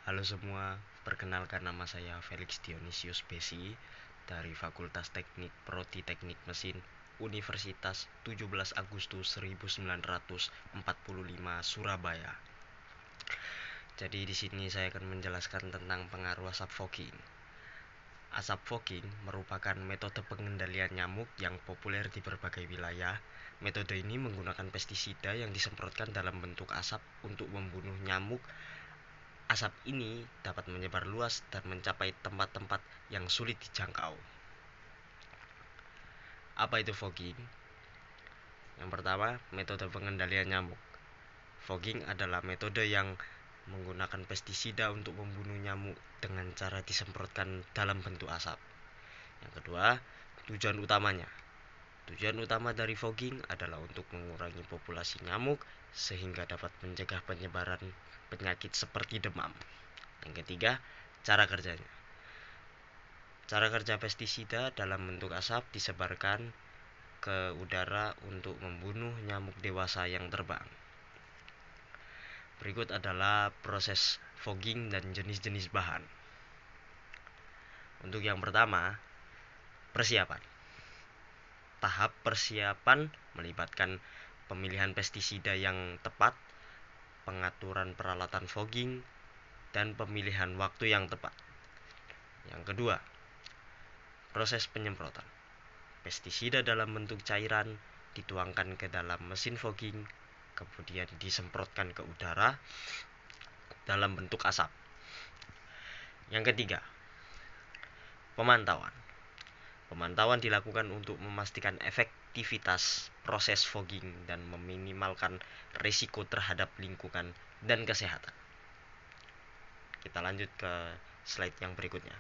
Halo semua, perkenalkan nama saya Felix Dionysius Besi dari Fakultas Teknik Prodi Teknik Mesin Universitas 17 Agustus 1945 Surabaya. Jadi di sini saya akan menjelaskan tentang pengaruh asap fogging. Asap fogging merupakan metode pengendalian nyamuk yang populer di berbagai wilayah. Metode ini menggunakan pestisida yang disemprotkan dalam bentuk asap untuk membunuh nyamuk. Asap ini dapat menyebar luas dan mencapai tempat-tempat yang sulit dijangkau. Apa itu fogging? Yang pertama, metode pengendalian nyamuk. Fogging adalah metode yang menggunakan pestisida untuk membunuh nyamuk dengan cara disemprotkan dalam bentuk asap. Yang kedua, tujuan utamanya. Tujuan utama dari fogging adalah untuk mengurangi populasi nyamuk sehingga dapat mencegah penyebaran penyakit seperti demam. Yang ketiga, cara kerjanya. Cara kerja pestisida dalam bentuk asap disebarkan ke udara untuk membunuh nyamuk dewasa yang terbang. Berikut adalah proses fogging dan jenis-jenis bahan. Untuk yang pertama, persiapan. Tahap persiapan melibatkan pemilihan pestisida yang tepat, pengaturan peralatan fogging, dan pemilihan waktu yang tepat. Yang kedua, proses penyemprotan. Pestisida dalam bentuk cairan dituangkan ke dalam mesin fogging, kemudian disemprotkan ke udara dalam bentuk asap. Yang ketiga, pemantauan. Pemantauan dilakukan untuk memastikan efektivitas proses fogging dan meminimalkan risiko terhadap lingkungan dan kesehatan. Kita lanjut ke slide yang berikutnya.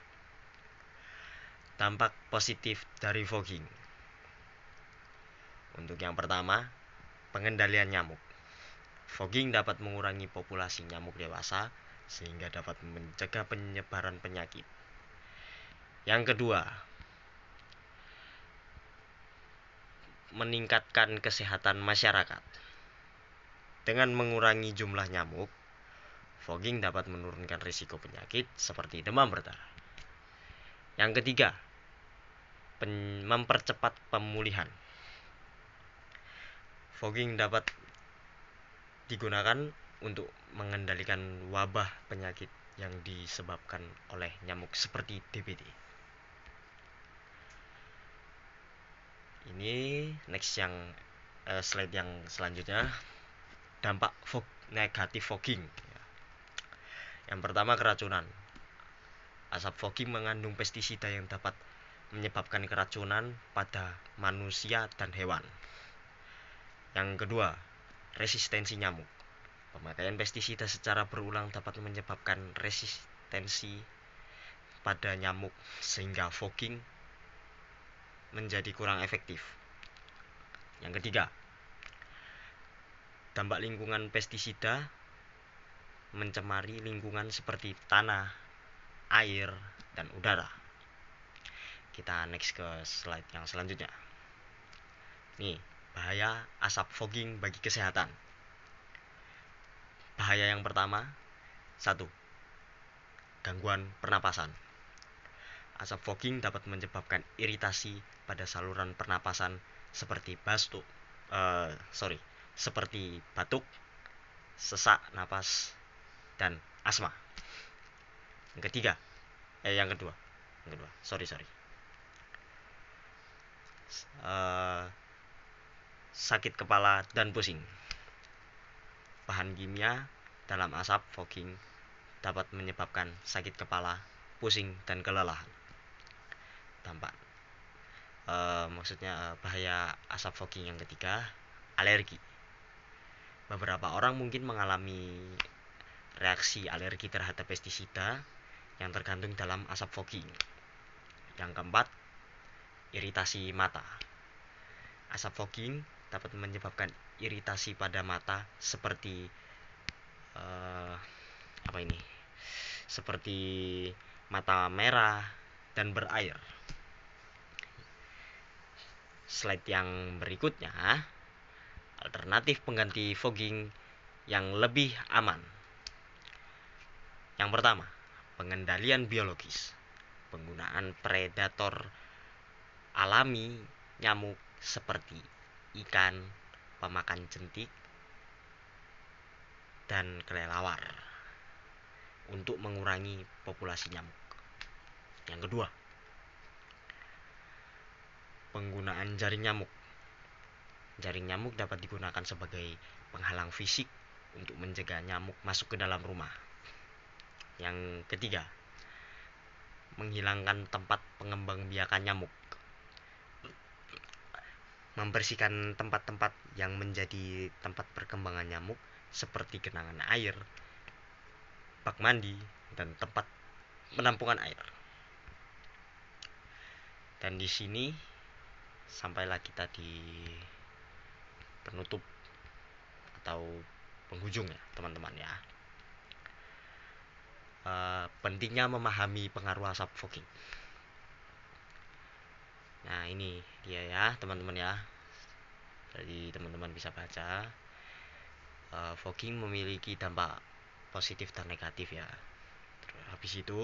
Dampak positif dari fogging. Untuk yang pertama, pengendalian nyamuk. Fogging dapat mengurangi populasi nyamuk dewasa sehingga dapat mencegah penyebaran penyakit. Yang kedua, meningkatkan kesehatan masyarakat. Dengan mengurangi jumlah nyamuk, fogging dapat menurunkan risiko penyakit seperti demam berdarah. Yang ketiga, mempercepat pemulihan. Fogging dapat digunakan untuk mengendalikan wabah penyakit yang disebabkan oleh nyamuk seperti DBD. Ini slide yang selanjutnya, dampak negatif fogging. Yang pertama, keracunan. Asap fogging mengandung pestisida yang dapat menyebabkan keracunan pada manusia dan hewan. Yang kedua, resistensi nyamuk. Pemakaian pestisida secara berulang dapat menyebabkan resistensi pada nyamuk sehingga fogging menjadi kurang efektif. Yang ketiga, dampak lingkungan pestisida mencemari lingkungan seperti tanah, air, dan udara. Kita next ke slide yang selanjutnya. Nih, bahaya asap fogging bagi kesehatan. Bahaya yang pertama, 1. Gangguan pernapasan. Asap fogging dapat menyebabkan iritasi pada saluran pernapasan seperti batuk, sesak napas, dan asma. Yang kedua, sakit kepala dan pusing. Bahan kimia dalam asap fogging dapat menyebabkan sakit kepala, pusing, dan kelelahan. Bahaya asap fogging yang ketiga, alergi. Beberapa orang mungkin mengalami reaksi alergi terhadap pestisida yang tergantung dalam asap fogging. Yang keempat, iritasi mata. Asap fogging dapat menyebabkan iritasi pada mata seperti mata merah dan berair. Slide yang berikutnya, alternatif pengganti fogging yang lebih aman. Yang pertama, pengendalian biologis. Penggunaan predator alami nyamuk seperti ikan, pemakan jentik, dan kelelawar untuk mengurangi populasi nyamuk. Yang kedua, penggunaan jaring nyamuk. Jaring nyamuk dapat digunakan sebagai penghalang fisik untuk mencegah nyamuk masuk ke dalam rumah. Yang ketiga, menghilangkan tempat pengembangbiakan nyamuk. Membersihkan tempat-tempat yang menjadi tempat perkembangan nyamuk seperti genangan air, bak mandi, dan tempat penampungan air. Dan di sini sampailah kita di penutup atau penghujung ya teman-teman ya. Pentingnya memahami pengaruh asap fogging. Nah ini dia ya teman-teman ya. Jadi teman-teman bisa baca, fogging memiliki dampak positif dan negatif ya. Terus habis itu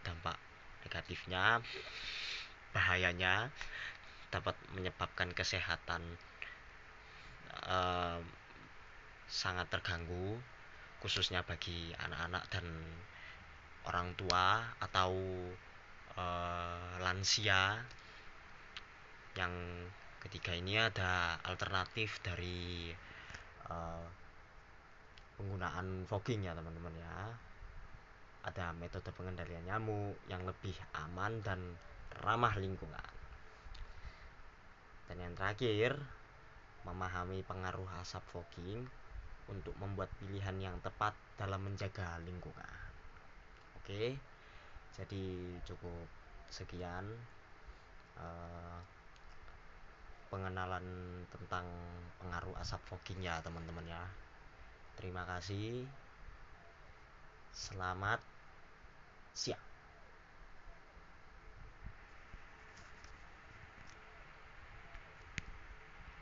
dampak negatifnya, bahayanya dapat menyebabkan kesehatan sangat terganggu, khususnya bagi anak-anak dan orang tua atau lansia. Yang ketiga ini ada alternatif dari penggunaan fogging ya teman-teman ya. Ada metode pengendalian nyamuk yang lebih aman dan ramah lingkungan. Dan yang terakhir, memahami pengaruh asap fogging untuk membuat pilihan yang tepat dalam menjaga lingkungan. Oke, jadi cukup sekian pengenalan tentang pengaruh asap fogging ya teman-teman ya. Terima kasih. Selamat siang.